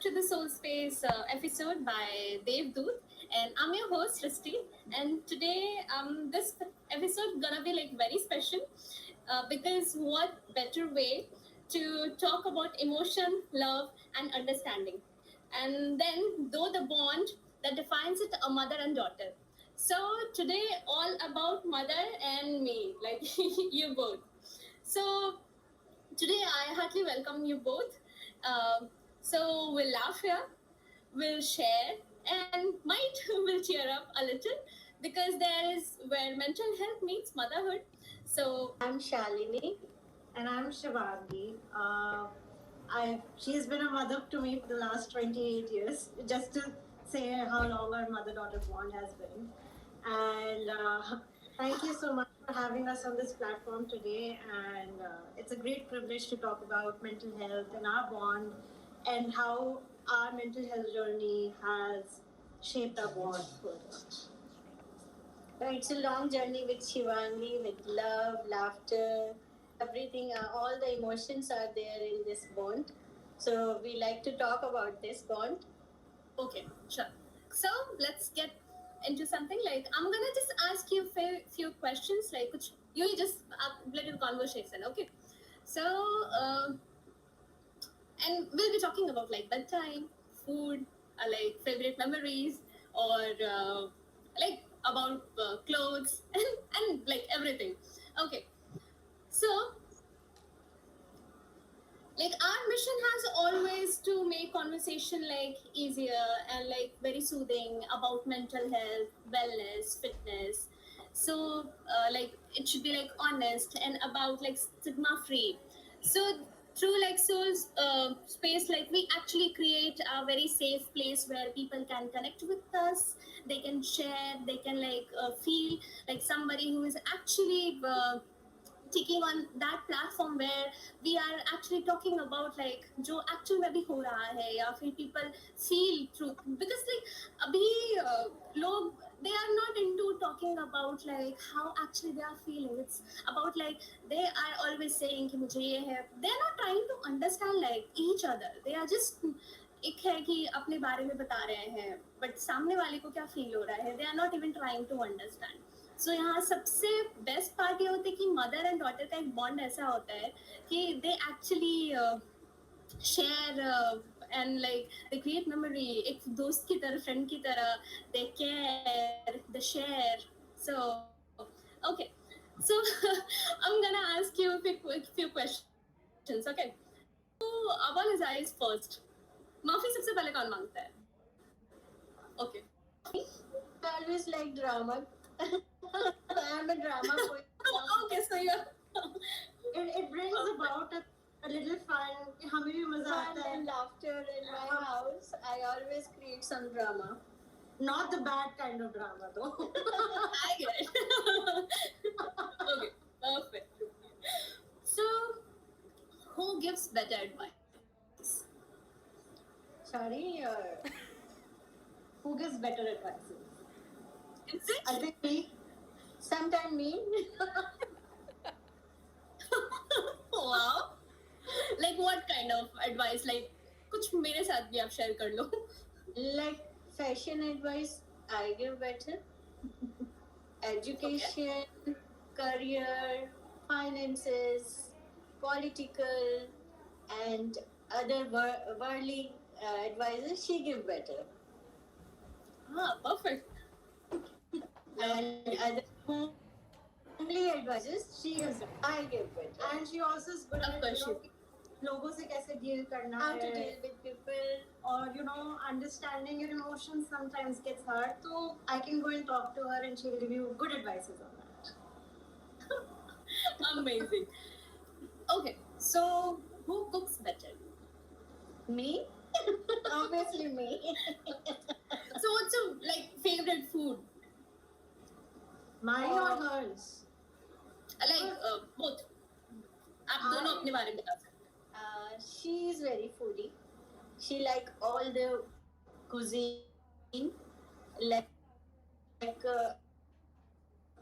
to the Soul Space episode by Dev Doot, and I'm your host Srishti. And today, this episode gonna be like very special because what better way to talk about emotion, love, and understanding, and then though the bond that defines it, a mother and daughter. So today, all about mother and me, like you both. So today, I heartily welcome you both. Um so we'll laugh here, we'll share, and might will cheer up a little because there is where mental health meets motherhood. So I'm Shalini. And I'm Shivangi. She's been a mother to me for the last 28 years, just to say how long our mother-daughter bond has been. And thank you so much for having us on this platform today. And it's a great privilege to talk about mental health and our bond and how our mental health journey has shaped our bond further. It's a long journey with Shivangi, with love, laughter, everything. All the emotions are there in this bond. So we like to talk about this bond. okay, sure. So let's get into something. Like I'm gonna just ask you few questions, like which you just little conversation. Okay. So and we'll be talking about like bedtime, food, like favorite memories, or like about clothes and like everything. Okay, so like our mission has always to make conversation like easier and like very soothing about mental health, wellness, fitness. So like it should be like honest and about like stigma free. So through like Soul's space, like we actually create a very safe place where people can connect with us, they can share, they can like feel like somebody who is actually taking on that platform where we are actually talking about like जो actual में भी हो रहा है या फिर people feel truth because like अभी लोग they are not into talking about like how actually they are feeling. It's about like they are always saying कि मुझे ये है. They are not trying to understand like each other. They are just एक है कि अपने बारे में बता रहे हैं बट सामने वाले को क्या फील हो रहा है. They are not even trying to understand. सो यहाँ सबसे बेस्ट पार्ट ये होता है कि मदर एंड डॉटर का एक बॉन्ड ऐसा होता है कि they actually share and like they create memory एक दोस्त की तरह फ्रेंड की तरह they care they share so okay so I am gonna ask you few questions okay so Aban is eyes first माफी सबसे पहले कौन मांगता है okay I always like drama. I'm a drama queen. okay so you're It brings about a little fun. हमें भी मजा Fun आता है. and laughter in my house. I always create some drama. Not the bad kind of drama though. I get it. Okay, perfect. So, who gives better advice? Sorry. Who gives better advice? Is it? I think me. Sometime me. Wow. Like what kind of advice? Like, कुछ मेरे साथ भी आप share कर लो. Like fashion advice, I give better. Education, career, finances, political, and other worldly advices, she give better. Ah, perfect. And other homely advices, she gives better. I give better. And she also is good Of at course लोगों से कैसे deal करना How है. to deal with people. Or understanding your emotions sometimes gets hard. So I can go and talk to her and she'll give you good advices on that. Amazing. Okay, so who cooks better? Me? Obviously me. So what's your like favorite food? Mine or hers? Like both. आप दोनों अपने बारे में बता सकते हैं. She is very foodie. She like all the cuisine, like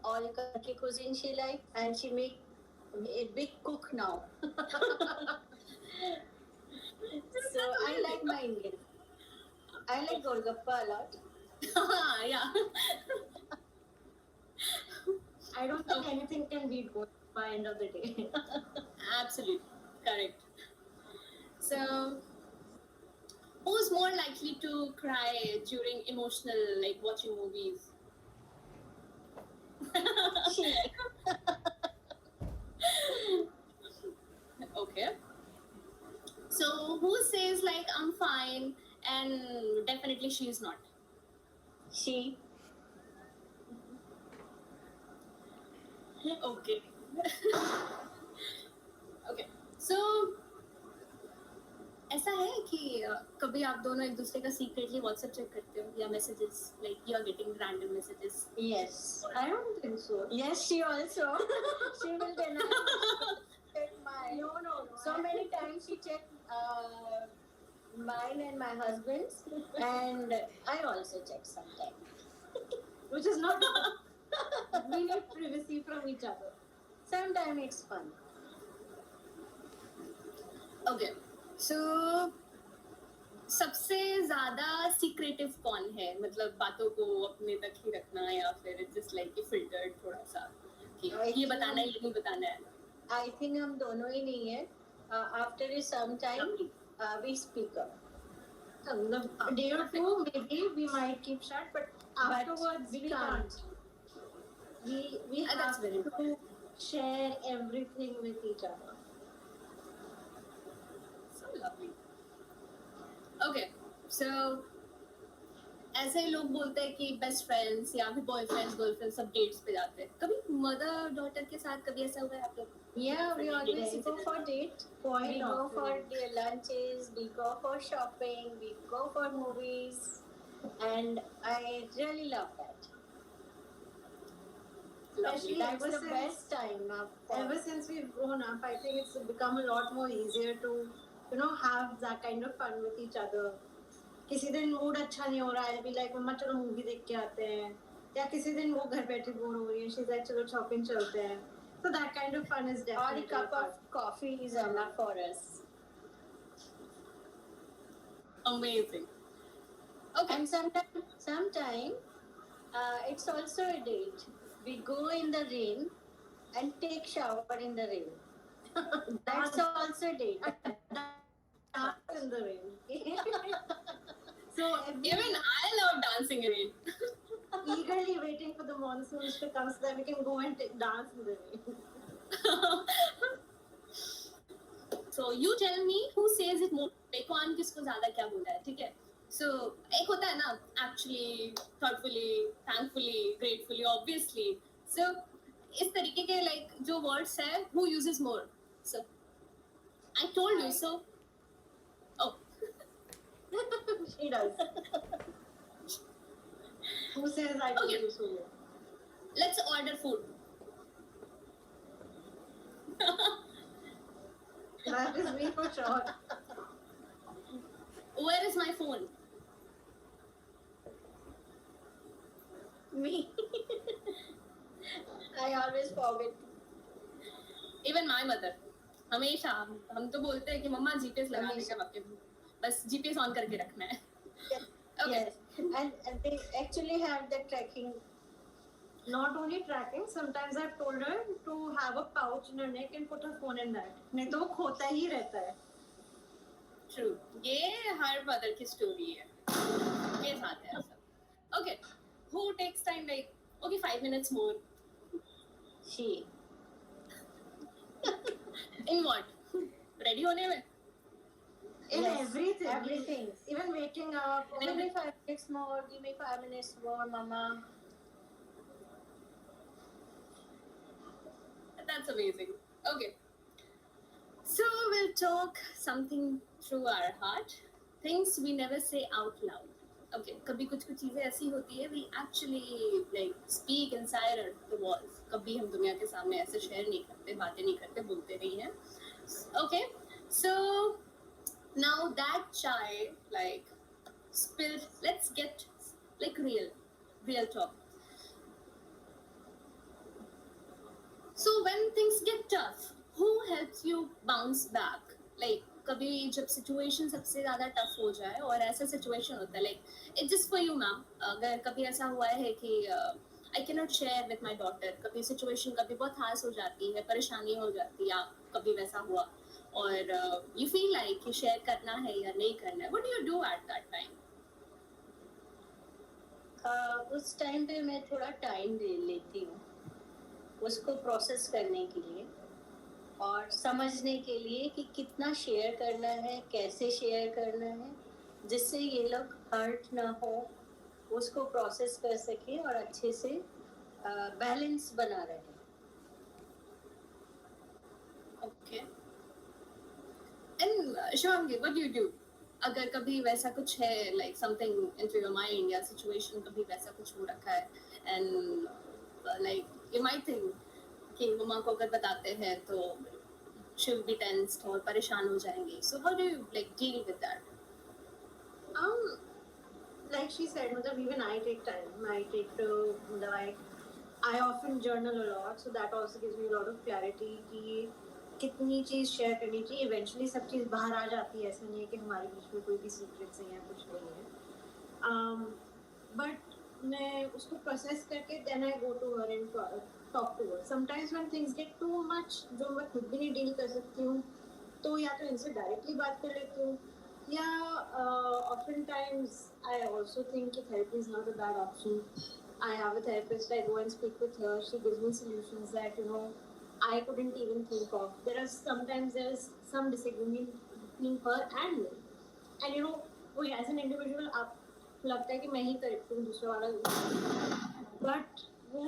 all country cuisine she like, and she make a big cook now. So I like my Indian. I like Golgappa a lot. Yeah. I don't think anything can beat both by end of the day. Absolutely correct. So, who's more likely to cry during emotional, like watching movies? She. Okay. So, who says like I'm fine and definitely she's not? She. Okay. Okay. So, ऐसा है कि कभी आप दोनों एक दूसरे का secretly WhatsApp check करते हो या messages like you are getting random messages? Yes. I don't think so. Yes, she also. She will deny. Check mine. No. So many times she checked mine and my husband's, and I also check sometimes. Which is not. We need privacy from each other. Sometimes it's fun. Okay. So, सबसे ज्यादा secretive कौन है, मतलब बातों को अपने तक ही रखना या फिर जस्ट लाइक फिल्टर्ड थोड़ा सा कि ये बताना है ये नहीं बताना है? I think हम दोनों ही नहीं है. After some time, we speak up. A day or two, maybe we might keep shut, but afterwards we we can't. We That's have very to share everything with each other. So lovely. Okay, so ऐसे लोग बोलते हैं कि best friends या फिर boyfriends girlfriend सब dates पे जाते हैं. कभी मदर डॉटर के साथ कभी ऐसा हुआ है आप लोग? Yeah, we always go for date. Quite We go often. for the lunches. We go for shopping. We go for movies, and I really love that. Especially That's ever the since- best time of Ever since we've grown up, I think it's become a lot more easier to, have that kind of fun with each other. किसी दिन mood अच्छा नहीं हो रहा है, be like मम्मा चलो movie देख के आते हैं, या किसी दिन वो घर बैठे बोर हो रही है, she's like चलो शॉपिंग चलते हैं. So that kind of fun is or a definitely cup fun. of coffee is enough for us. Amazing. Okay. And sometime, it's also a date. We go in the rain and take shower in the rain. That's also a date. Dance in the rain. So Even I love dancing in rain. eagerly waiting for the monsoons to come so that we can go and dance in the rain. So you tell me who says it more. कौन किसको ज्यादा क्या बोल रहा है, ठीक है? So एक होता है ना, actually, thoughtfully, thankfully, gratefully, obviously. So इस तरीके के like जो words है, who uses more? So I told you so. Oh, She does. Who says I told Okay. you so? let's order food. That is me for sure. Where is my phone? Me. I always forget. Even my mother. हमेशा हम तो बोलते हैं कि मम्मा GPS लगा देगा आपके, बस जीपीएस ऑन करके रखना है. Okay. Yes. And they actually have the tracking. Not only tracking, sometimes I've told her to have a pouch in her neck and put her phone in that. नहीं तो वो खोता ही रहता है. True. ये हर मदर की story है. ये साथ है सब. Okay. Who takes time like okay 5 minutes more? She. In what? Ready होने में? In Yes, everything. everything. Even waking up. Give me 5 minutes more. Give me 5 minutes more, Mama. That's amazing. Okay. So we'll talk something through our heart. Things we never say out loud. Okay. कभी कुछ चीजें ऐसी होती है we actually like speak inside the walls. कभी हम दुनिया के सामने ऐसे शेयर नहीं करते, बातें नहीं करते, बोलते नहीं हैं. Okay. So now that chai like spilled. Let's get like real talk. So when things get tough, who helps you bounce back? Like कभी जब सिचुएशन सबसे ज़्यादा टफ हो जाए और ऐसा सिचुएशन होता है like it just for you ma'am, अगर कभी ऐसा हुआ है कि I can not share with my daughter, कभी सिचुएशन कभी बहुत हार्श हो जाती है, परेशानी हो जाती है, या कभी वैसा हुआ और यू फील लाइक कि शेयर करना है या नहीं करना है, what do you do at that time? उस टाइम पे मैं थोड़ा टाइम ले लेती हूँ उसको प्रोसेस करने के लिए और समझने के लिए कि कितना शेयर करना है, कैसे शेयर करना है, जिससे ये लोग हर्ट ना हो, उसको प्रोसेस कर सके और अच्छे से बैलेंस बना रहे। Okay, and Shivangi what do you do अगर कभी वैसा कुछ है like something into your mind या सिचुएशन कभी वैसा कुछ हो रखा है and like you might think कि मम्मा को अगर बताते हैं तो she will be tensed और परेशान हो जाएंगी, so how do you like deal with that? Like she said, मतलब even I take time. I take to like I often journal a lot, so that also gives me a lot of clarity कि कितनी चीज share करनी चाहिए. Eventually सब चीज बाहर आ जाती है, ऐसा नहीं है कि हमारे बीच में कोई भी सीक्रेट्स हैं या कुछ नहीं है. But मैं उसको प्रोसेस करके then I go to her and talk to her. Sometimes when things get too much, जो मैं खुद भी नहीं डील कर सकती हूँ, तो या तो इनसे डायरेक्टली बात कर लेती हूँ, या often times I also think कि therapy is not a bad option. I have a therapist. I go and speak with her. She gives me solutions that I couldn't even think of. There's some disagreement between her and me, and वो as an individual आप लगता है कि मैं ही correct हूँ, दूसरा वाला. But वो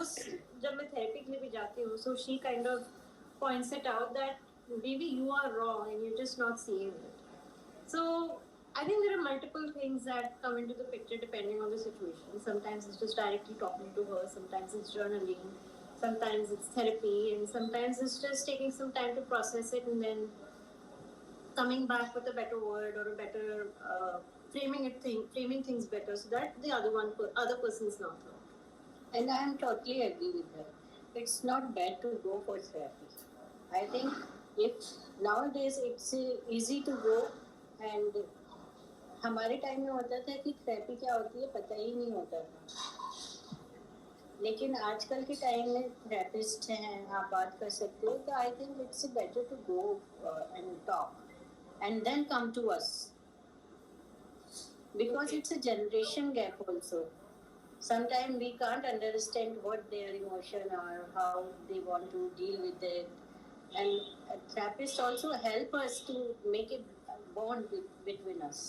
जब मैं थेरेपी के लिए भी जाती हूँ, so she kind of points it out that maybe you are wrong and you're just not seeing it. So I think there are multiple things that come into the picture depending on the situation. Sometimes it's just directly talking to her, sometimes it's journaling, sometimes it's therapy, and sometimes it's just taking some time to process it and then coming back with a better word or a better framing things better so that the other person is not wrong. And I am totally agree with her. It's not bad to go for therapy. I think if nowadays it's easy to go, and हमारे time में होता था कि therapy क्या होती है पता ही नहीं होता था, लेकिन आजकल के टाइम में थेरेपिस्ट हैं, आप बात कर सकते हो. तो I think it's better to go and talk and then come to us, because it's a generation gap also. Sometimes we can't understand what their emotion are, how they want to deal with it, and therapists also help us to make a bond between us.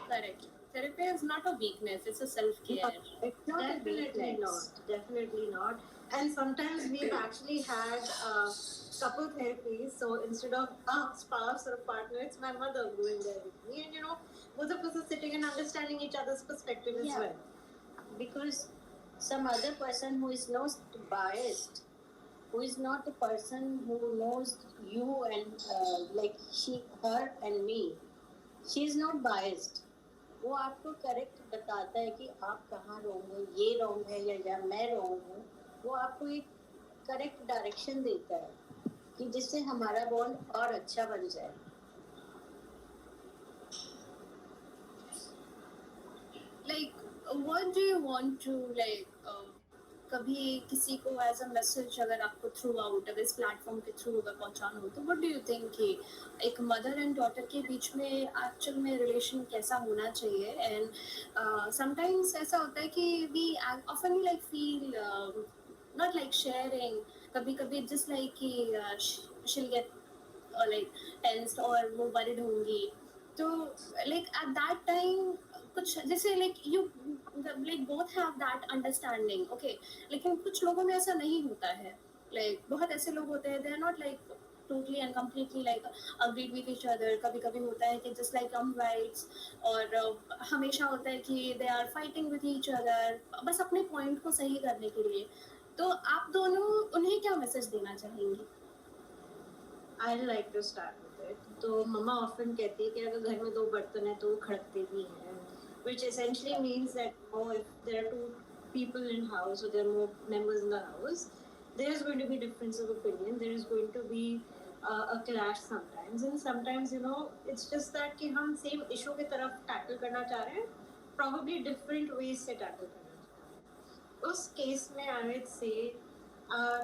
Correct. Therapy is not a weakness, it's a self-care. It's not Definitely not. Definitely not. And sometimes we've actually had couple therapies. So instead of a spouse or a partner, it's my mother going there with me. And both of us are sitting and understanding each other's perspective as well. Because some other person who is not biased, who is not the person who knows you and like her and me, she is not biased. वो आपको correct बताता है कि आप कहाँ wrong हो, ये wrong है या मैं रॉन्ग हूँ. वो आपको एक करेक्ट डायरेक्शन देता है कि जिससे हमारा बॉन्ड और अच्छा बन जाए. Like what do you want to कभी किसी को एज अ मैसेज अगर आपको थ्रू आउट अगर इस प्लेटफॉर्म के थ्रू अगर पहुंचाना हो तो व्हाट डू यू थिंक कि एक मदर एंड डॉटर के बीच में एक्चुअल में रिलेशन कैसा होना चाहिए? एंड समटाइम्स ऐसा होता है कि we often like feel not like sharing, कभी कभी जस्ट लाइक कि she'll get like tensed और वो worried होंगी, तो like at that time कुछ जैसे like you like both have that understanding, okay, लेकिन कुछ लोगों में ऐसा नहीं होता है. like बहुत ऐसे लोग होते हैं they are not like totally and completely like agreed with each other. कभी कभी होता है कि just like rights, और हमेशा होता है कि they are fighting with each other बस अपने point को सही करने के लिए. तो आप दोनों उन्हें क्या मैसेज देना चाहेंगी? I like to start with it. तो मम्मा often कहती है कि अगर घर में दो बर्तन हैं तो वो खड़कते भी हैं, which essentially means that if there are two people in house or there are more members in the house, there is going to be difference of opinion. There is going to be a clash sometimes, and sometimes it's just that कि हम same issue की तरफ tackle करना चाह रहे हैं, probably different ways से tackle करना चाह रहे हैं. उस case में I would say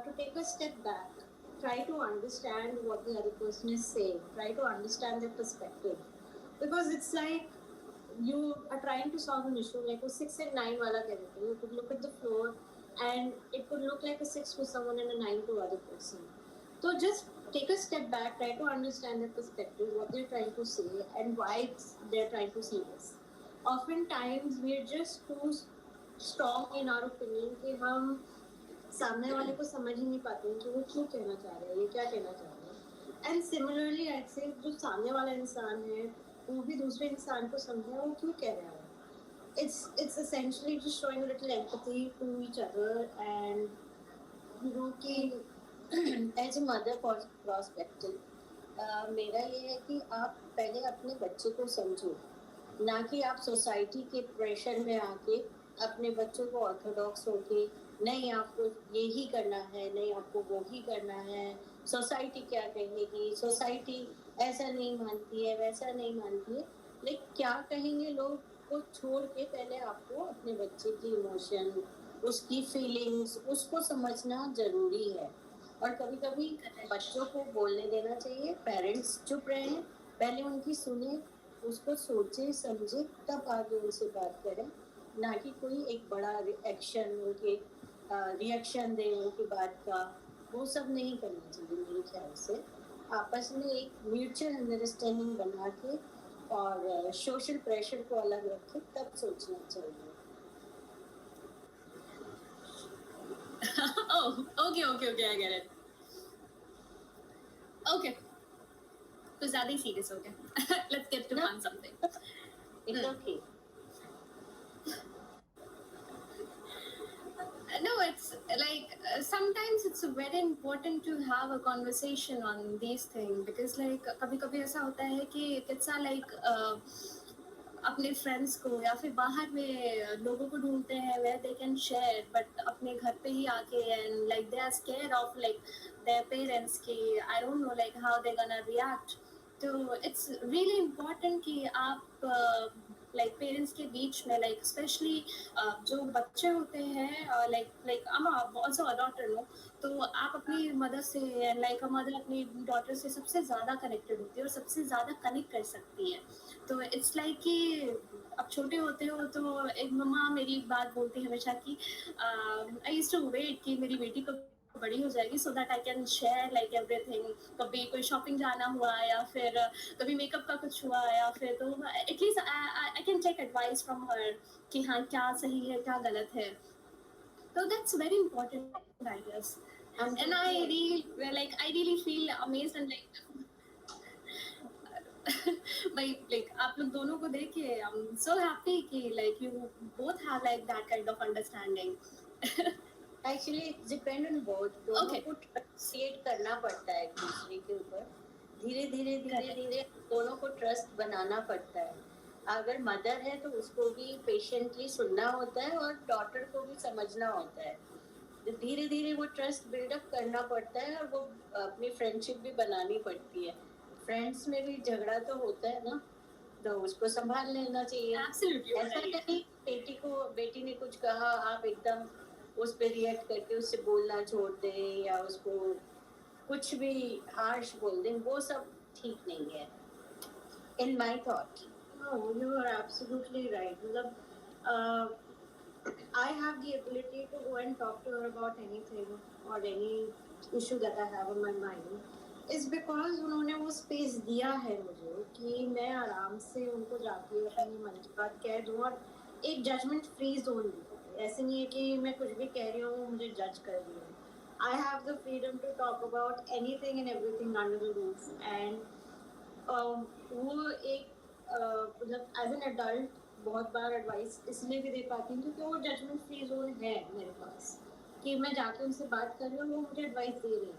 to take a step back, try to understand what the other person is saying, try to understand their perspective, because it's like you are trying to solve an issue like a 6 and 9 wala character. You could look at the floor and it could look like a 6 to someone and a 9 to other person. So just take a step back, try to understand their perspective, what they're trying to say, and why they're trying to say this. Oftentimes we're just too strong in our opinion कि हम सामने वाले को समझ ही नहीं पाते हैं कि वो क्यों कहना चाह रहे हैं, ये क्या कहना चाह रहे हैं. एंड सिमिलरली I'd say जो सामने वाला इंसान है वो भी दूसरे इंसान को समझे वो क्यों कह रहा है. It's essentially just showing a little empathy to each other, and कि एज ए मदर पर्सपेक्टिव मेरा ये है कि आप पहले अपने बच्चे को समझो, ना कि आप सोसाइटी के प्रेशर में आके अपने बच्चों को ऑर्थोडॉक्स होके नहीं आपको ये ही करना है, नहीं आपको वो ही करना है, सोसाइटी क्या कहेगी, सोसाइटी ऐसा नहीं मानती है, वैसा नहीं मानती है. लेकिन क्या कहेंगे लोग को छोड़ के पहले आपको अपने बच्चे की इमोशन, उसकी फीलिंग्स, उसको समझना जरूरी है. और कभी कभी बच्चों को बोलने देना चाहिए, पेरेंट्स चुप रहे, पहले उनकी सुने, उसको सोचे समझे तब आगे उनसे बात करें, ना कि कोई एक बड़ा एक्शन उनके रिएक्शन दे उनकी बात का. वो सब नहीं करना चाहिए मेरे ख्याल से. आपस में एक म्यूचुअल अंडरस्टैंडिंग बना के और सोशल प्रेशर को अलग रखे तब सोचना चाहिए. Oh, okay, I get it. Okay. तो ज़्यादा ही serious हो गया. Let's get to fun something. It's okay. No, it's like sometimes it's very important to have a conversation on these things, because like कभी-कभी ऐसा होता है कि kids are like अपने फ्रेंड्स को या फिर बाहर में लोगों को ढूंढते हैं where they can share, but अपने घर पे ही आके and like they are scared of like their parents कि I don't know like how they're gonna react. तो it's really important कि आप like पेरेंट्स के बीच में like especially जो बच्चे होते हैं like I'm also a daughter no, तो आप अपनी मदर से like a मदर अपनी डॉटर से सबसे ज़्यादा कनेक्टेड होती है और सबसे ज़्यादा कनेक्ट कर सकती है. तो इट्स लाइक कि अब छोटे होते हो तो एक मम्मा मेरी एक बात बोलती है हमेशा कि आई यूज्ड टू वेट कि मेरी बेटी को बड़ी हो जाएगी so that I can share like everything. कभी कोई शॉपिंग जाना हुआ या फिर कभी मेकअप का कुछ हुआ या फिर तो at least I can take advice from her कि हाँ क्या सही है क्या गलत है. तो that's very important I guess. And I really feel amazed and like by like आप लोग दोनों को देख के I'm so happy कि like you both have like that kind of understanding. Actually it depend on both. दोनों Okay. को create करना पड़ता है एक दूसरे के ऊपर. धीरे धीरे दोनों को ट्रस्ट बनाना पड़ता है. अगर मदर है तो उसको भी पेशेंटली सुनना होता है और डॉटर को भी समझना होता है. धीरे धीरे वो ट्रस्ट बिल्डअप करना पड़ता है और वो अपनी फ्रेंडशिप भी बनानी पड़ती है. फ्रेंड्स में भी झगड़ा तो होता है ना, तो उसको संभाल लेना चाहिए. Absolutely ऐसा right. नहीं बेटी ने कुछ कहा आप एकदम उस पर रिएक्ट करके उससे बोलना छोड़ दें या उसको कुछ भी हार्श बोल दें, वो सब ठीक नहीं है in my thought. No, you are absolutely right. I have the ability to go and talk to her about anything or any issue that I have on my mind. Is because उन्होंने वो space दिया है मुझे कि मैं आराम से उनको जाके अपनी मन की बात कह दूँ और एक जजमेंट फ्री जोन दी. ऐसे नहीं है कि मैं कुछ भी कह रही हूँ मुझे जज कर रही है. I have the freedom to talk about anything and everything under the roof, and वो एक मतलब एज एन एडल्ट बहुत बार एडवाइस इसलिए भी दे पाती हूँ क्योंकि वो जजमेंट फ्री जोन है मेरे पास कि मैं जाके उनसे बात कर रही हूँ, वो मुझे एडवाइस दे रही हैं.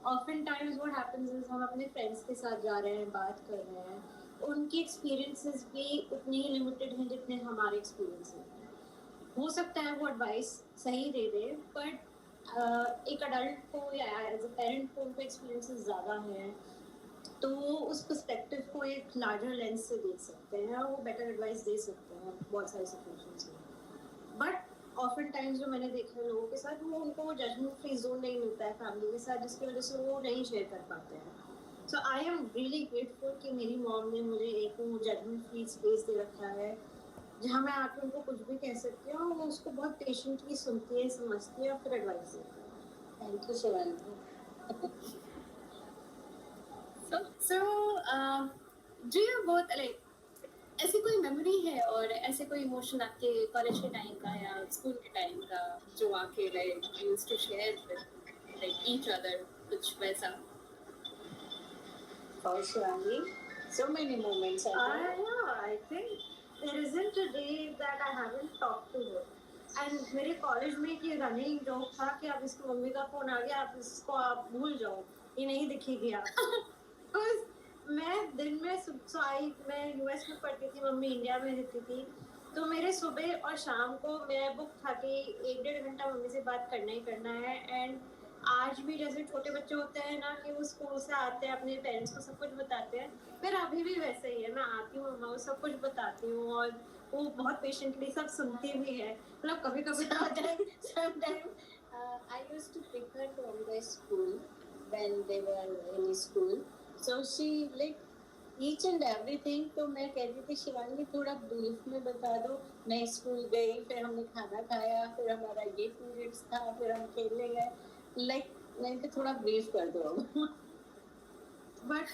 Often times what happens is हम अपने फ्रेंड्स के साथ जा रहे हैं, बात कर रहे हैं, उनकी एक्सपीरियंसेस भी उतनी ही लिमिटेड हैं जितने हमारे एक्सपीरियंस हैं. हो सकता है वो एडवाइस सही दे दे, बट एक अडल्ट को या एज अ पेरेंट को उनको एक्सपीरियंसेस ज़्यादा हैं, तो वो उस पर्सपेक्टिव को एक लार्जर लेंस से देख सकते हैं और वो बेटर एडवाइस दे सकते हैं बहुत सारी सिचुएशंस में. बट ऑफन टाइम्स जो मैंने देखा है लोगों के साथ, वो उनको जजमेंट फ्री जोन नहीं मिलता है फैमिली के साथ, जिसकी वजह से वो नहीं शेयर कर पाते हैं. सो आई एम रियली ग्रेटफुल कि मेरी मॉम ने मुझे एक जजमेंट फ्री स्पेस दे रखा है, जहाँ मैं आके उनको कुछ भी कह सकती हूँ, वो उसको बहुत पेशेंटली सुनती है, समझती है और फिर एडवाइस देती है. Thank you Shivangi. So, do you both like ऐसी कोई मेमोरी है और ऐसे कोई इमोशन आपके कॉलेज के टाइम का या स्कूल के टाइम का जो आके like used to share with like each other, कुछ वैसा? और Shivangi, so many moments are there. I think there isn't a day that I haven't talked to her. And मेरे कॉलेज में एक ये रनिंग जोक था कि अब इसकी मम्मी का फोन आ गया, आप इसको आप भूल जाओ, ये नहीं दिखेगी आप. Because मैं दिन में मैं यूएस में पढ़ती थी, मम्मी इंडिया में रहती थी, तो मेरे सुबह और शाम को मैं बुक था कि 1-1.5 घंटा मम्मी से बात करना ही करना है. एंड आज भी जैसे छोटे बच्चे होते हैं ना कि वो स्कूल से आते हैं अपने पेरेंट्स को सब कुछ बताते हैं, फिर अभी भी वैसे ही है. मैं आती हूँ, मम्मा को सब कुछ बताती हूँ और वो बहुत पेशेंटली सब सुनती भी है. मतलब कभी कभी Sometimes I used to pick her from the school when they were in school. So she like each and everything. तो मैं कहती थी शिवांगी थोड़ा ब्रीफ में बता दो. मैं स्कूल गई, फिर हमने खाना खाया, फिर हमारा ये पीरियड्स था, फिर हम खेलने गए. लाइक मैं तो थोड़ा ब्रीफ कर दो. बट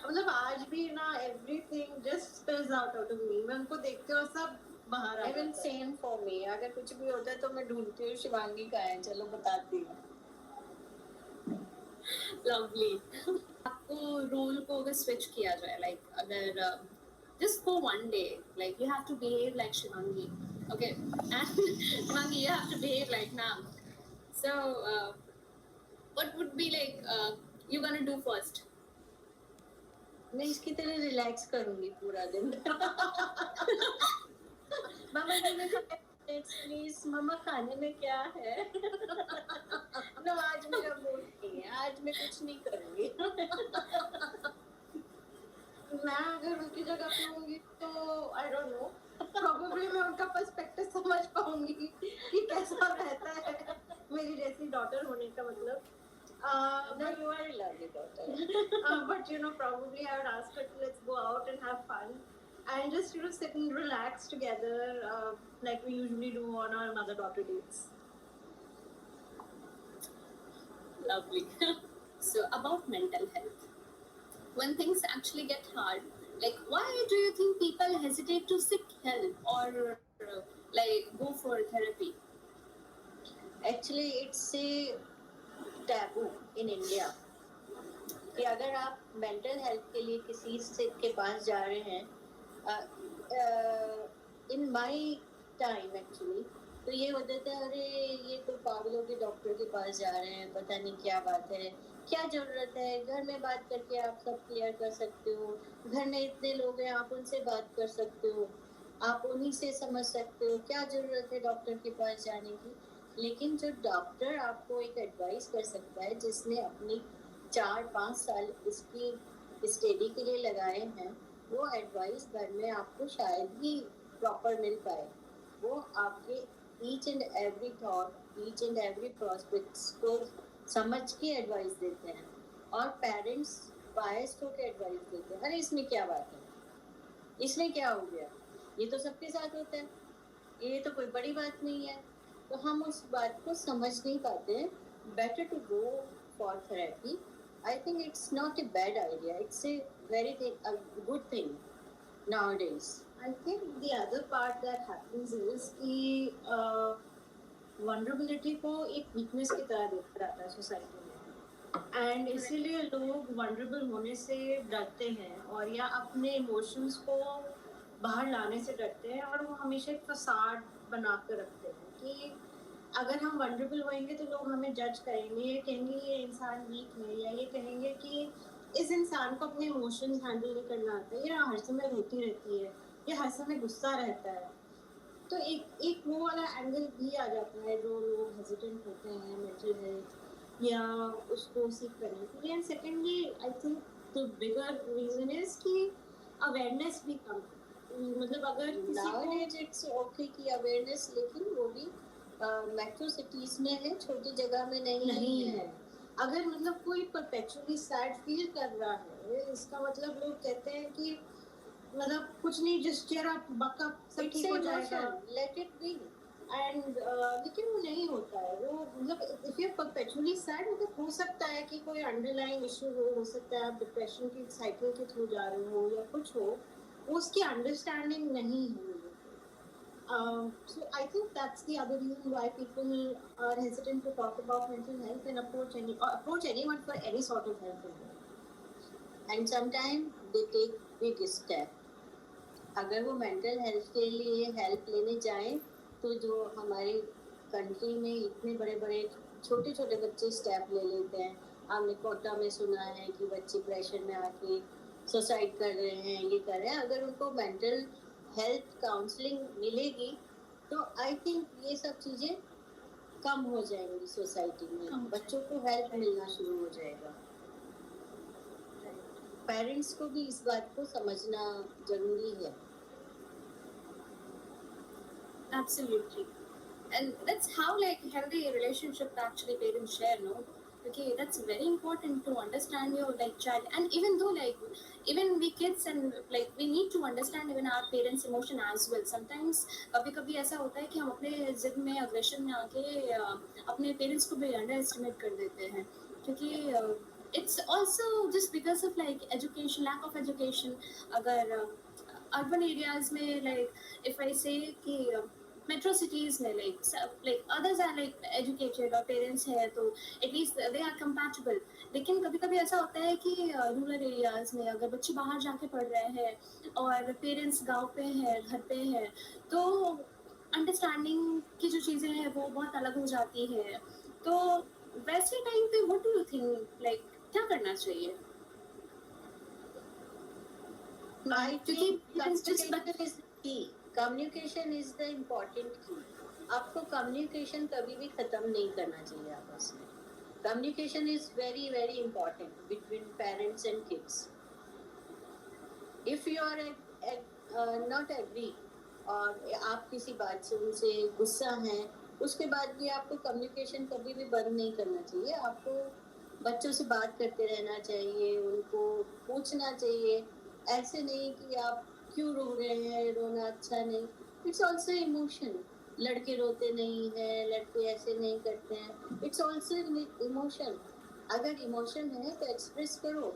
मतलब आज भी ना everything just spills out of me. मैं उनको देखती हूँ सब बाहर आ इवन जाता है. Same for me. अगर कुछ भी होता है तो मैं ढूंढती हूँ शिवांगी का है, चलो बताती हूँ. Lovely. आपको रोल को अगर स्विच किया जाए, like अगर just for one day, like you have to behave like Shivangi, okay, and Shivangi, you have to behave like Nam. So, what would be like you gonna do first? मैं इसकी तरह relax करूंगी पूरा दिन. मम्मा please, मम्मा खाने में क्या है. नो आज मेरा मूड नहीं है, आज मैं कुछ नहीं करूंगी. मैं अगर उनकी जगह पे होंगी तो आई डोंट नो, प्रोबेबली मैं उनका पर्सपेक्टिव समझ पाऊंगी कि कैसा रहता है मेरी जैसी डॉटर होने का मतलब. No, you are a lovely daughter. But probably I would ask her to let's go out and have fun and just sit and relax together, like we usually do on our mother-daughter dates. Lovely. So about mental health, when things actually get hard, like why do you think people hesitate to seek help or like go for therapy? Actually, it's a taboo in India कि अगर आप mental health के लिए किसी से के पास जा रहे हैं, इन माय टाइम एक्चुअली तो ये होता था अरे ये तो पागलों के डॉक्टर के पास जा रहे हैं, पता नहीं क्या बात है, क्या जरूरत है, घर में बात करके आप सब क्लियर कर सकते हो, घर में इतने लोग हैं आप उनसे बात कर सकते हो, आप उन्हीं से समझ सकते हो, क्या जरूरत है डॉक्टर के पास जाने की. लेकिन जो डॉक्टर आपको एक एडवाइस कर सकता है जिसने अपनी 4-5 साल इसकी स्टडी के लिए लगाए हैं, वो एडवाइस घर में आपको शायद ही प्रॉपर मिल पाए. वो आपके each and every thought, each and every prospects को समझ के एडवाइस देते हैं. और पेरेंट्स बायस्ड होकर एडवाइस देते हैं, अरे इसमें क्या बात है, इसमें क्या हो गया, ये तो सबके साथ होता है, ये तो कोई बड़ी बात नहीं है. तो हम उस बात को समझ नहीं पाते हैं. Better to go for therapy. I think it's not a bad idea, it's a very good thing nowadays. I think the other part that happens is कि vulnerability को एक weakness की तरह देखा जाता है सोसाइटी में, एंड इसीलिए लोग vulnerable होने से डरते हैं और या अपने इमोशंस को बाहर लाने से डरते हैं, और वो हमेशा एक फसाड बना कर रखते हैं कि अगर हम vulnerable होंगे तो लोग हमें जज करेंगे, ये कहेंगे ये इंसान वीक है, या ये कहेंगे कि इस इंसान को अपने इमोशंस हैंडल नहीं करना आता है, ये हर समय रोती रहती है, ये हर समय गुस्सा रहता है. तो एक वो वाला एंगल भी आ जाता है, जो लोग हेजिटेंट होते हैं मेंटल हेल्थ या उसको सीख करने के लिए। And secondly I think the bigger reason is कि अवेयरनेस भी कम है। मतलब अगर किसी को Nowadays it's okay कि अवेयरनेस, लेकिन वो भी मेट्रो सिटीज में है, छोटी जगह में नहीं है। अगर मतलब कोई परपेचुअली सैड फील कर रहा है, इसका मतलब लोग कहते हैं कि मतलब कुछ नहीं, just cheer up, buck up, सब It's ठीक हो an जाएगा। emotion, let it be. And लेकिन वो नहीं होता है। वो मतलब इफ यू परपेचुअली सैड, मतलब हो सकता है कि कोई अंडरलाइंग इशू हो सकता है आप डिप्रेशन की साइकिल के थ्रू जा रहे हो या कुछ हो, उसकी अंडरस्टैंडिंग नहीं है। So I think that's the other reason why people are hesitant to talk about mental health and approach anyone for any sort of help. And sometimes they take big step. अगर वो mental health के लिए help लेने जाएं, तो जो हमारी country में इतने बड़े बड़े छोटे छोटे बच्चे स्टेप ले लेते हैं। हमने कोटा में सुना है कि बच्चे प्रेशर में आके सुसाइड कर रहे हैं, ये कर रहे हैं। अगर उनको मेंटल हेल्थ काउंसलिंग मिलेगी तो आई थिंक ये सब चीज़ें कम हो जाएंगी सोसाइटी में, बच्चों को हेल्प मिलना शुरू हो जाएगा। पेरेंट्स को भी इस बात को समझना जरूरी है। Absolutely. And that's how like healthy relationship actually parents share, no? Okay, that's very important to understand your like child. And even though like even we kids and like we need to understand even our parents emotion as well. Sometimes कभी कभी ऐसा होता है कि हम अपने जिद में अग्रेशन में आके अपने पेरेंट्स को भी अंडर एस्टिमेट कर देते हैं, क्योंकि it's also just because of like education, lack of education. अगर urban areas में like if I say कि metro cities में like others are like educated और parents है तो at least they are compatible. लेकिन कभी कभी ऐसा होता है कि रूरल एरियाज में अगर बच्चे बाहर जाके पढ़ रहे हैं और पेरेंट्स गांव पे हैं, घर पे हैं, तो अंडरस्टैंडिंग की जो चीज़ें हैं वो बहुत अलग हो जाती है। तो वैसे टाइम पे what do you think like क्या करना चाहिए? I क्योंकि think parents just communication is the key. Communication is the important key. आपको communication कभी भी खत्म नहीं करना चाहिए आपस में। Communication is very very important between parents and kids. If you are not agree और आप किसी बात से उनसे गुस्सा हैं, उसके बाद भी आपको कम्युनिकेशन कभी भी बंद नहीं करना चाहिए। आपको बच्चों से बात करते रहना चाहिए, उनको पूछना चाहिए। ऐसे नहीं कि आप क्यों रो रहे हैं, रोना अच्छा नहीं। It's also emotion. लड़के रोते नहीं हैं, लड़के ऐसे नहीं करते हैं। It's also emotion. अगर इमोशन है तो एक्सप्रेस करो।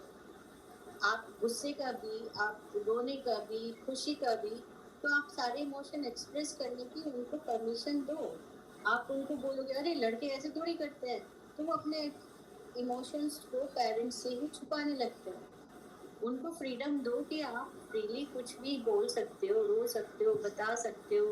आप गुस्से का भी, आप रोने का भी, खुशी का भी, तो आप सारे इमोशन एक्सप्रेस करने की उनको परमिशन दो। आप उनको बोलोगे अरे लड़के ऐसे थोड़ी करते हैं, तो वो अपने इमोशंस को पेरेंट्स से ही छुपाने लगते हैं। उनको फ्रीडम दो कि आप फ्रीली कुछ भी बोल सकते हो, रो सकते हो, बता सकते हो।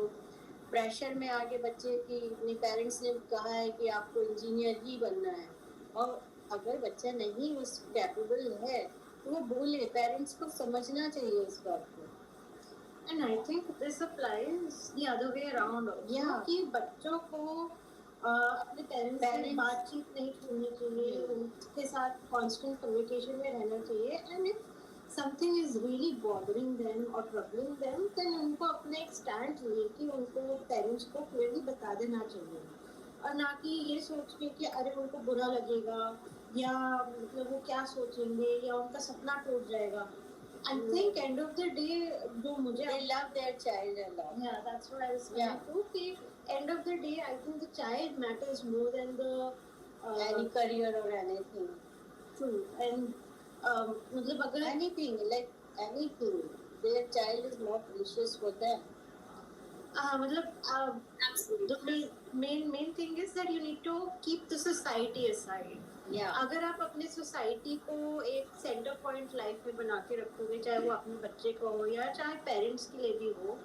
प्रेशर में आगे बच्चे की अपने पेरेंट्स ने कहा है कि आपको इंजीनियर ही बनना है, और अगर बच्चा नहीं उस कैपेबल है तो वो बोले। पेरेंट्स को समझना चाहिए इस बात को। And I think this applies the other way around also, Yeah. कि बच्चों को अपने पेरेंट्स से बातचीत नहीं छोड़नी चाहिए, उनके साथ कांस्टेंट कम्युनिकेशन में रहना चाहिए। And if something is really bothering them और ट्रबलिंग देम, देन उनको अपने एक स्टैंड लेके उनको पेरेंट्स को क्लियरली बता देना चाहिए, और ना कि ये सोच के कि अरे उनको बुरा लगेगा या मतलब वो क्या सोचेंगे या उनका सपना टूट जाएगा। I think end of the day जो मुझे They love their child a lot. Yeah, that's what I was saying too. कि end of the day, I think the child matters more than the Any career or anything. true. And मतलब अगर anything, like anything, their child is more precious for them. मतलब absolutely the main thing is that you need to keep the society aside. Yeah. अगर आप अपने society को एक centre point life में बना के रखोगे, चाहे वो अपने बच्चे को हो या चाहे पेरेंट्स के लिए भी हो,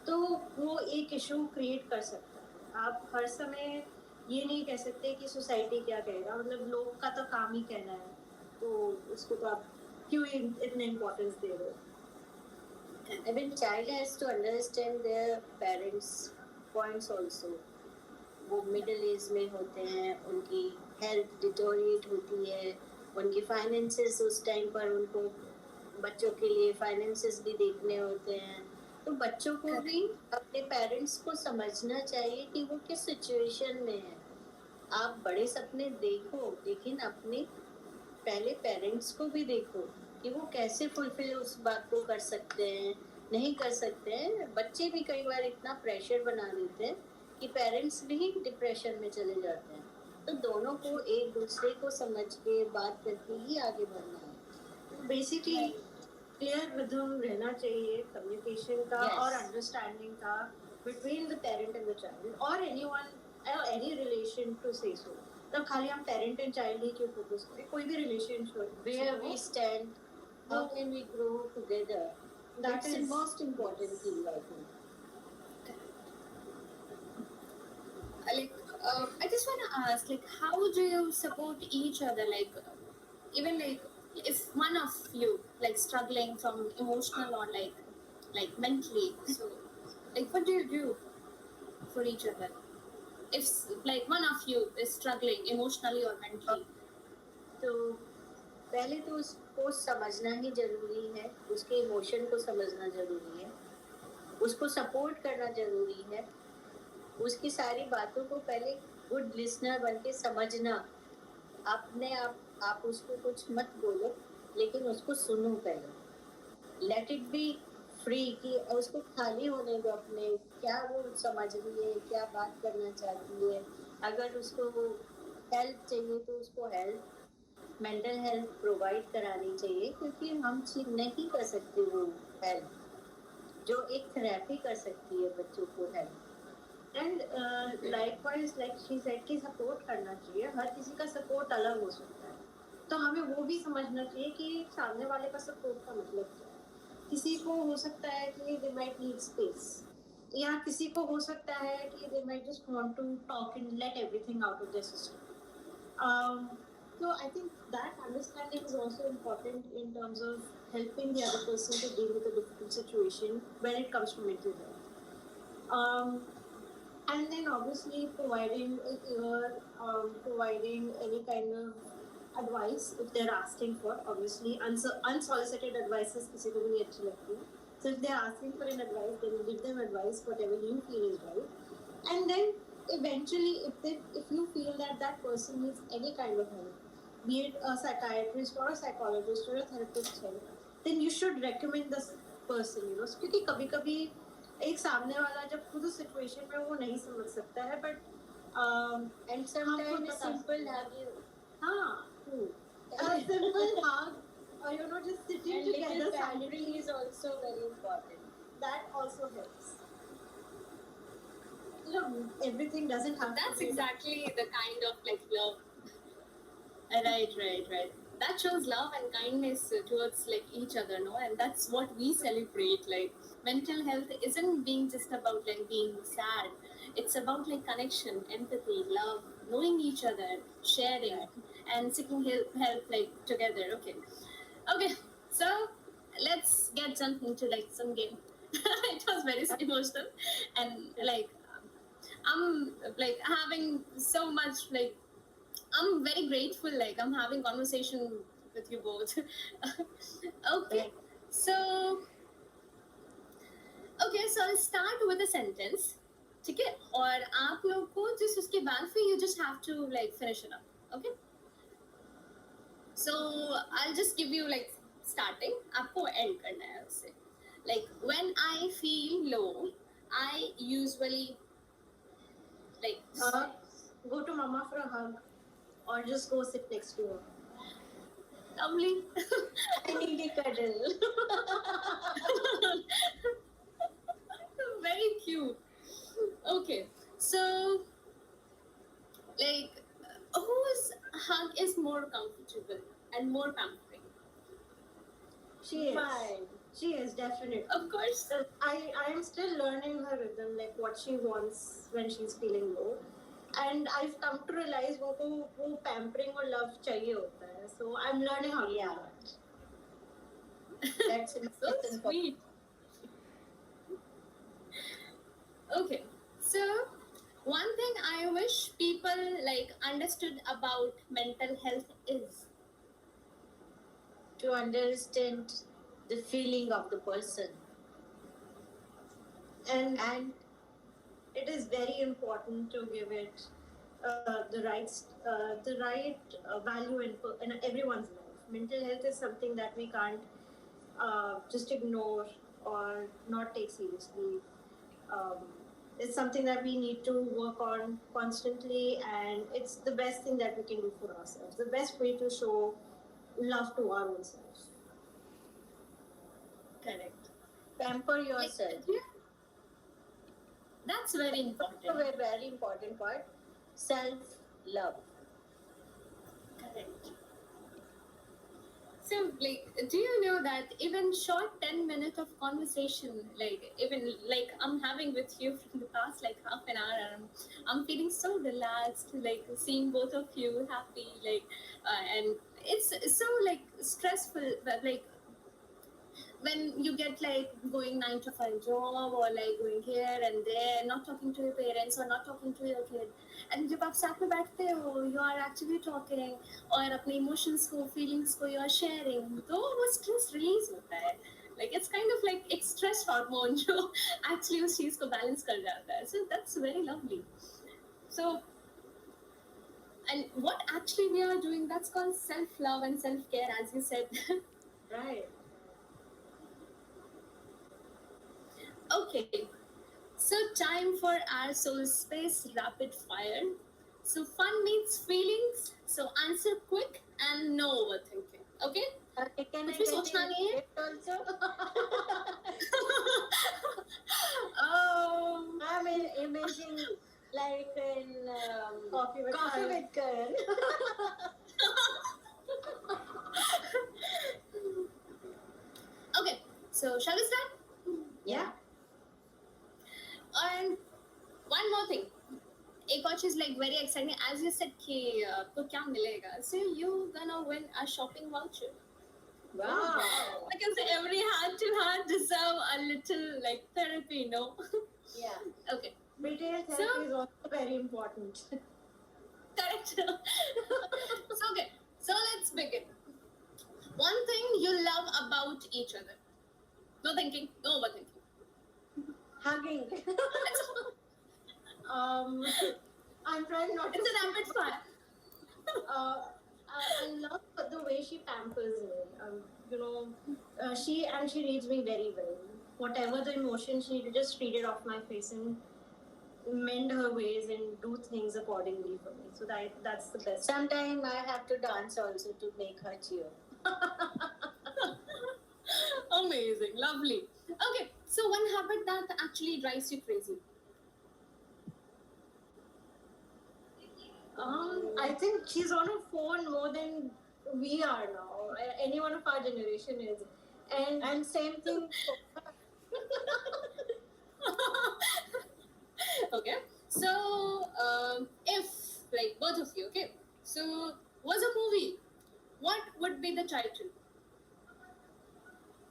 तो वो एक इशू क्रिएट कर सकता है। आप हर समय ये नहीं कह सकते कि सोसाइटी क्या कहेगा, मतलब लोग का तो काम ही कहना है, तो उसको तो आप क्यों इतने इम्पोर्टेंस दे रहे हो? I mean, child has to understand their parents' points also. वो मिडिल एज में होते हैं, उनकी हेल्थ डिटोरिएट होती है, उनकी फाइनेंसेस उस टाइम पर उनको बच्चों के लिए फाइनेंसेस भी देखने होते हैं. तो बच्चों को भी अपने पेरेंट्स को समझना चाहिए कि वो किस सिचुएशन में है. आप बड़े सपने देखो, लेकिन अपने पहले पेरेंट्स को भी देखो कि वो कैसे फुलफिल उस बात को कर सकते हैं, नहीं कर सकते हैं. बच्चे भी कई बार इतना प्रेशर बना देते हैं कि पेरेंट्स भी डिप्रेशन में चले जाते हैं. तो दोनों को एक दूसरे को समझ के बात करके ही आगे बढ़ना है. बेसिकली क्लियर रिदम रहना चाहिए कम्युनिकेशन का Yes. और अंडरस्टैंडिंग का between the parent and the child और एनीवन एनी रिलेशन टू से सो. तब खाली हम पेरेंट एंड चाइल्ड ही क्यों फोकस करें, कोई भी relationship Where we stand, how can we grow together? That's the most important thing, I think. I just want to ask, like, how do you support each other? Like, even like, if one of you like struggling from emotional or like mentally, so like, what do you do for each other? If like one of you is struggling emotionally or mentally, तो पहले तो उसको समझना ही जरूरी है, उसके emotion को समझना जरूरी है, उसको सपोर्ट करना जरूरी है, उसकी सारी बातों को पहले गुड लिसनर बन के समझना. अपने आप उसको कुछ मत बोलो, लेकिन उसको सुनो पहले. लेट इट बी फ्री कि उसको खाली होने दो अपने, क्या वो समझ रही है, क्या बात करना चाहती है. अगर उसको हेल्प चाहिए तो उसको हेल्प, मेंटल हेल्थ प्रोवाइड करानी चाहिए, क्योंकि हम नहीं कर सकते वो हेल्प जो एक थेरेपी कर सकती है बच्चों को help. And likewise like she said कि सपोर्ट करना चाहिए. हर किसी का सपोर्ट अलग हो सकता है, तो हमें वो भी समझना चाहिए कि सामने वाले का सपोर्ट का मतलब क्या है. किसी को हो सकता है कि दे माइट नीड स्पेस, या किसी को हो सकता है कि they might just want to talk and let everything out of their system. So I think that understanding is also important in terms of helping the other person to deal with a difficult situation when it comes to mental health. And then obviously providing an ear, providing any kind of advice if they're asking for. Obviously, unsolicited advices किसी को भी नहीं अच्छी लगती. So if they're asking for an advice, then give them advice whatever you feel is right. And then eventually, if you feel that that person needs any kind of help, be it a psychiatrist or a psychologist or a therapist help, then you should recommend this person. You know, क्योंकि कभी-कभी एक सामने वाला जब खुद उस situation में वो नहीं समझ सकता है, बट एंड समटाइम्स सिंपल हग, हाँ, a simple hug, or you know, just sitting and together little silently, pampering is also very important. that also helps. Look, everything doesn't have that's to be exactly the kind of like love. Right. That shows love and kindness towards like each other, no? And that's what we celebrate. Like mental health isn't being just about like being sad. It's about like connection, empathy, love, knowing each other, sharing, and seeking help like together. Okay. So let's get jump into like some game. It was very emotional, and like I'm like having so much like I'm very grateful. Like I'm having conversation with you both. Okay, so I'll start with a sentence. ठीक है, और आप लोग को just उसके बाद फिर you just have to like finish it up. Okay. So I'll just give you like starting. आपको end करना है उससे. Like when I feel low, I usually like go to mama for a hug, or just go sit next to her. lovely. I need a cuddle. Very cute. Okay, so like whose hug is more comfortable and more pampering? She is. Fine. She is definitely. Of course. I am still learning her rhythm, like what she wants when she's feeling low. And I've come to realize वो pampering और love चाहिए होता है. So I'm learning how to do Yeah. that. That's So sweet. Okay, so understood about mental health is? To understand the feeling of the person. And it is very important to give it the right value in everyone's life. Mental health is something that we can't just ignore or not take seriously. Um, it's something that we need to work on constantly, and it's the best thing that we can do for ourselves. The best way to show love to our own self. Correct. Pamper Like, yourself. that's very A important. very, very important part. Self-love. Correct. So, like, do you know that even short 10 minutes of conversation, like, even like I'm having with you from the past like half an hour, and I'm feeling so relaxed, like seeing both of you happy, like, and it's so like stressful, but like when you get like going 9 to 5 job or like going here and there, not talking to your parents or not talking to your kid, and जब आप साथ में बैठते हो, you are actually talking और अपने emotions को, feelings को you are sharing, तो वो stress release होता है. Like it's kind of like एक stress hormone जो actually उस चीज को balance कर जाता है. So that's very lovely. So and what actually we are doing, that's called self love and self care, as you said. Right. Okay, so time for our soul space rapid fire. So fun meets feelings. So answer quick and no overthinking. Okay? Can I कुछ भी get सोचना in नहीं है. it also? I'm imagining like in Coffee with Coffee Karan. with Karan. Okay, so shall we start? Yeah. And one more thing. एक और चीज like very exciting, as you said कि आपको क्या मिलेगा. So you gonna win a shopping voucher. Wow. Because every heart to heart deserve a little like therapy, no? Yeah. Okay. Retail therapy So- is also very important. Correct. So okay, so let's begin. One thing you love about each other. No thinking, no overthinking. Hugging. I'm trying not to. It's a rapid fire. I love the way she pampers me. She reads me very well. Whatever the emotion, she just read it off my face and mend her ways and do things accordingly for me. So that's the best. Sometimes I have to dance also to make her cheer. Amazing, lovely. Okay, so one habit that actually drives you crazy. I think she's on her phone more than we are now. Anyone of our generation is. And same thing. Okay, so if like both of you, okay, so was a movie, what would be the title?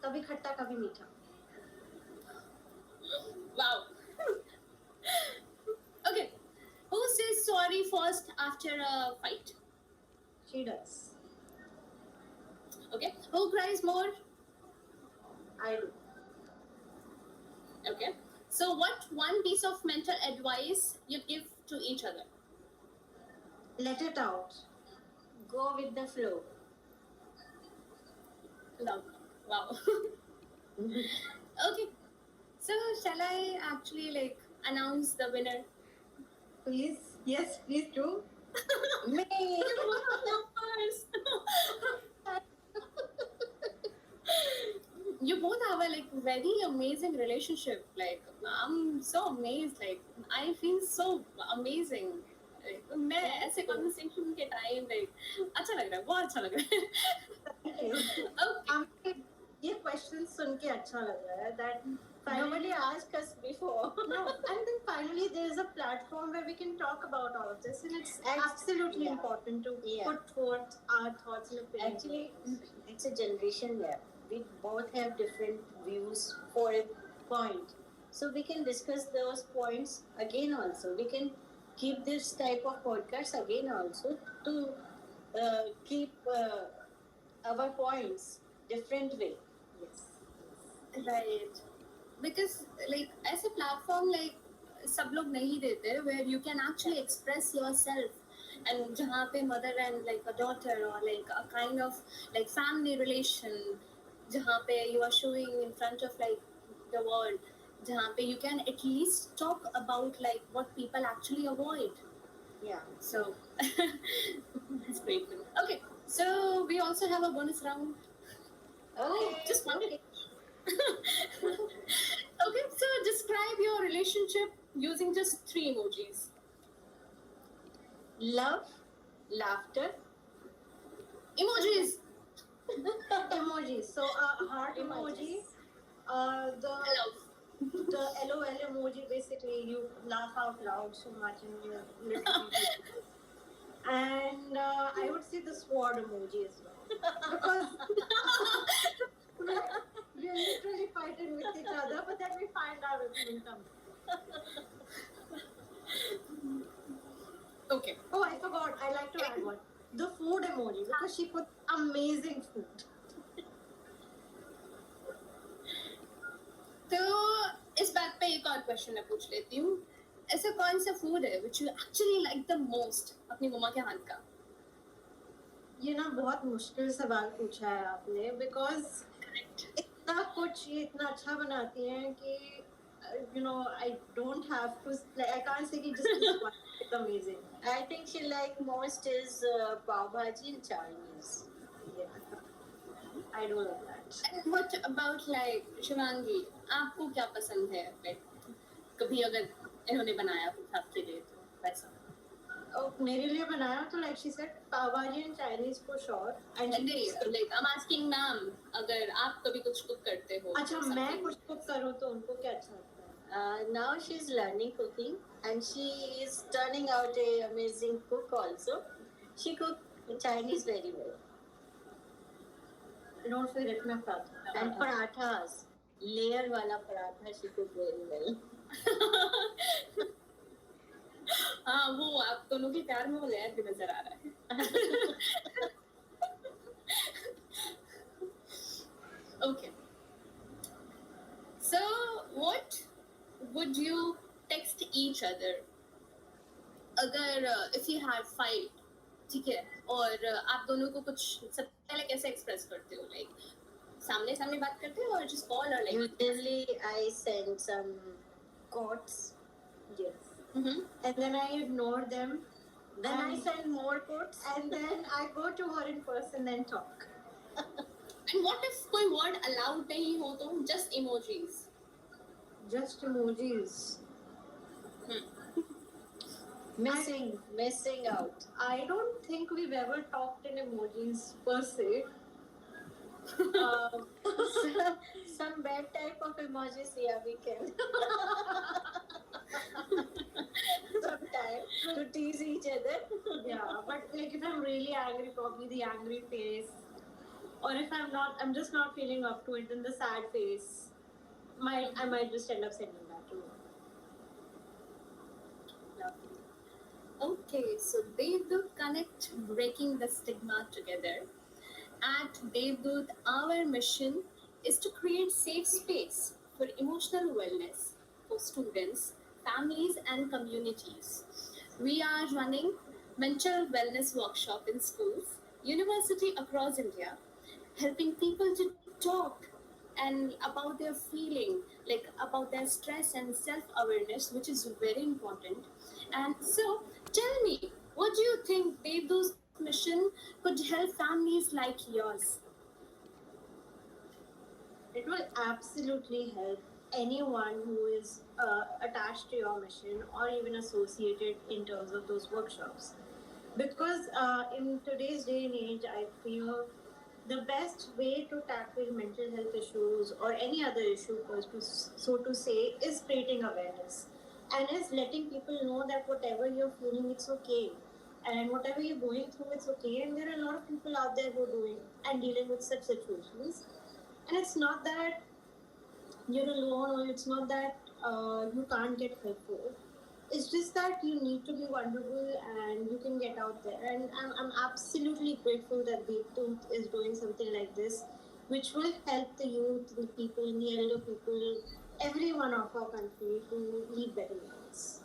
Kabhi khatta, kabhi meetha. Wow. Okay, who says sorry first after a fight? She does. Okay, who cries more? I do. Okay, so what one piece of mental advice you'd give to each other? Let it out. Go with the flow. Love. Wow. Okay, so shall I actually like announce the winner? Please. Yes, please do. Me. You both have a like very amazing relationship. Like I'm so amazed. Like I feel so amazing. Like, मैं ऐसे conversation के time like अच्छा लग रहा है, बहुत अच्छा लग रहा है. Thank you. Okay. ये question सुन के अच्छा लग रहा है that Nobody asked us before. No, and then finally there is a platform where we can talk about all of this, and it's Ex- absolutely yeah. important to Yeah. put forth our thoughts and opinions. Actually, it's a generation gap. We both have different views for a point. So we can discuss those points again also. We can keep this type of podcast again also to keep our points different way. Yes. Right. Because like as a platform, like सब लोग नहीं देते where you can actually express yourself, and जहाँ पे mother and like a daughter or like a kind of like family relation, जहाँ पे you are showing in front of like the world, जहाँ पे you can at least talk about like what people actually avoid. Yeah. So that's great. Okay, so we also have a bonus round. Okay. Just one. Okay. Okay, so describe your relationship using just 3 emojis. Love, laughter, Emojis. Emojis. So heart emoji. The Love. LOL emoji. Basically, you laugh out loud so much and you literally. And I would say the sword emoji as well, because we're literally fighting with each other, but then we find our momentum. Okay. Oh, I forgot. I like to add one. The food emoji, because she put amazing food. तो इस बात पे एक और question मैं पूछ लेती हूँ. ऐसा कौन सा फूड है which you actually like the most अपनी मम्मा के हाथ का? ये ना बहुत मुश्किल सवाल पूछा है आपने, बिकॉज इतना कुछ ये इतना अच्छा बनाती हैं कि I don't have to, I can't say कि just this one. It's amazing. I think she like most is pav bhaji and Chinese. Yeah. I don't like that. And what about like Shivangi? आपको क्या पसंद है? Like कभी अगर इन्होंने बनाया कुछ आपके लिए तो वैसा. मेरे लिए बनाया तो like she said pav bhaji and Chinese for sure. And नहीं, like I'm asking मैम, अगर आप कभी कुछ कुक करते हो. अच्छा मैं कुछ कुक करूँ तो उनको क्या अच्छा लगता है? Now she's learning cooking and she is turning out a amazing cook also. She cook Chinese very well. Don't forget my paratha. And parathas, layer wala paratha she cook very well. हाँ, वो आप दोनों के प्यार में वो layer भी नजर आ रहा है. Okay. So, what would you text each other? अगर if you had fight, ठीक है, और आप दोनों को कुछ सबसे पहले कैसे एक्सप्रेस करते हो? Like सामने सामने बात करते हो or just call or like? Usually I send some quotes. Yes. Mm-hmm. And then I ignore them. Then I And- send more quotes. And then I go to her in person and talk. And what if कोई word allowed नहीं हो तो just emojis? Just emojis. Missing out. I don't think we've ever talked in emojis per se. Some bad type of emojis, yeah, we can. Sometimes to tease each other. Yeah, but like if I'm really angry, probably the angry face. Or if I'm not, I'm just not feeling up to it, then the sad face. I might just end up sending that to her. Lovely. Okay, so Devdut Connect, breaking the stigma together. At Devdut, our mission is to create safe space for emotional wellness for students, families, and communities. We are running mental wellness workshop in schools, university across India, helping people to talk and about their feeling, like about their stress and self-awareness, which is very important. And so, tell me, what do you think Devdut's mission could help families like yours? It will absolutely help anyone who is attached to your mission or even associated in terms of those workshops. Because in today's day and age, I feel the best way to tackle mental health issues or any other issue, so to say, is creating awareness and is letting people know that whatever you're feeling, it's okay. And whatever you're going through, it's okay. And there are a lot of people out there who are doing and dealing with such situations. And it's not that you're alone or it's not that you can't get help for it. It's just that you need to be vulnerable and you can get out there. And I'm absolutely grateful that Devdut is doing something like this, which will help the youth, the people, the elder people, everyone of our country to lead better lives.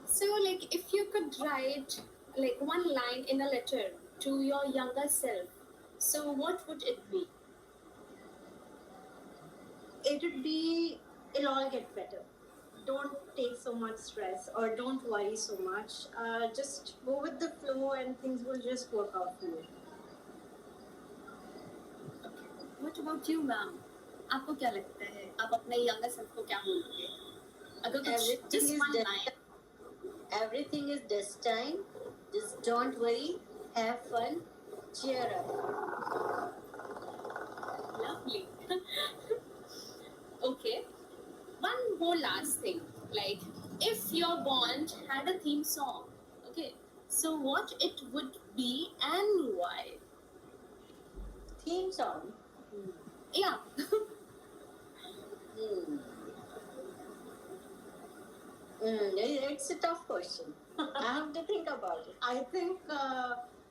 So, like, if you could write like one line in a letter to your younger self, so what would it be? It would be, it'll all get better. Don't take so much stress or don't worry so much. Just go with the flow and things will just work out for you. What about you, ma'am? आपको क्या लगता है? आप अपने younger self को क्या बोलोगे? अगर कुछ Everything just is one done. line. Everything is destined. Just don't worry. Have fun. Cheer up. Lovely. Okay. One more last thing. Like, if your bond had a theme song, okay, so what it would be and why? Theme song. Yeah. It's a tough question. I have to think about it. I think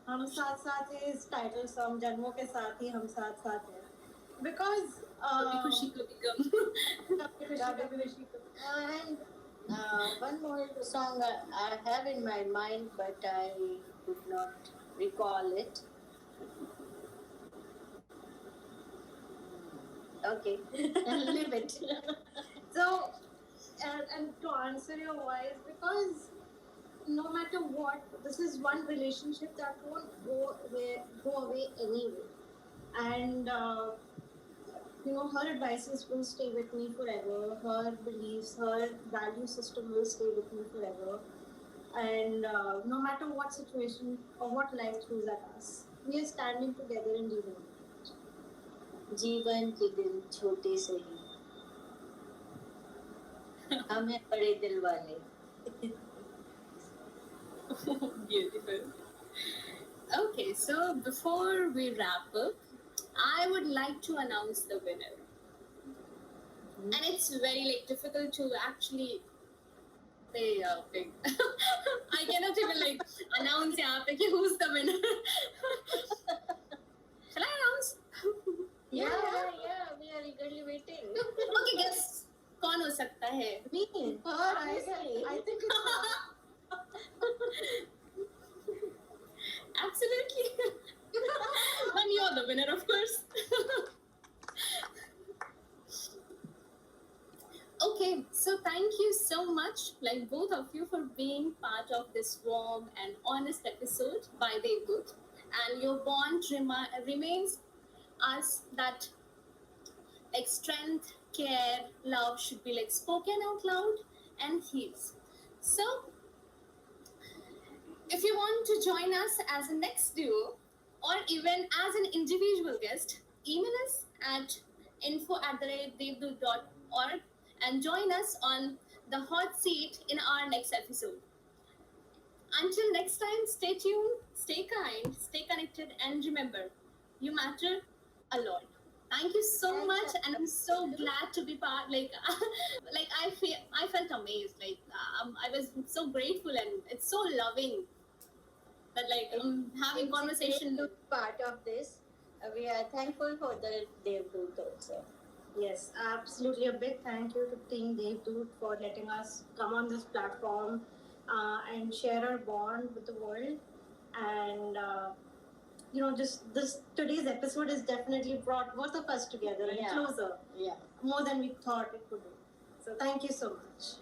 हम साथ साथ है इस title song जन्मों के साथ ही हम साथ साथ हैं because कभी खुशी कभी गम. And one more song I have in my mind, but I could not recall it. Okay, leave it. So, and to answer your voice, because no matter what, this is one relationship that won't go away anyway. And her advices will stay with me forever. Her beliefs, her value system will stay with me forever. And no matter what situation or what life throws at us, we are standing together in dealing with it. जीवन के दिन छोटे से ही हमें बड़े दिल वाले. Beautiful. Okay, so before we wrap up, I would like to announce the winner. And it's very like difficult to actually say big. I cannot even like announce यहाँ पे कि who's the winner. Shall I announce? Yeah, we are eagerly waiting. Okay, guess कौन हो सकता है? Me, her, I think it's Absolutely. And you're the winner, of course. Okay, so thank you so much, like both of you, for being part of this warm and honest episode by Devdut. And your bond remains us that like strength, care, love should be like spoken out loud and heals. So, if you want to join us as a next duo or even as an individual guest, email us at info@devdut.org and join us on the hot seat in our next episode. Until next time, stay tuned, stay kind, stay connected, and remember, you matter a lot. Thank you so much, and I'm so glad to be part. Like, I felt amazed. Like, I was so grateful, and it's so loving that like I'm having It's conversation. great to be part of this. We are thankful for the Devdut also. Yes, absolutely. A big thank you to Team Devdut for letting us come on this platform and share our bond with the world. And just this today's episode has definitely brought both of us together and Yeah. closer, Yeah. more than we thought it would do. So thank you so much.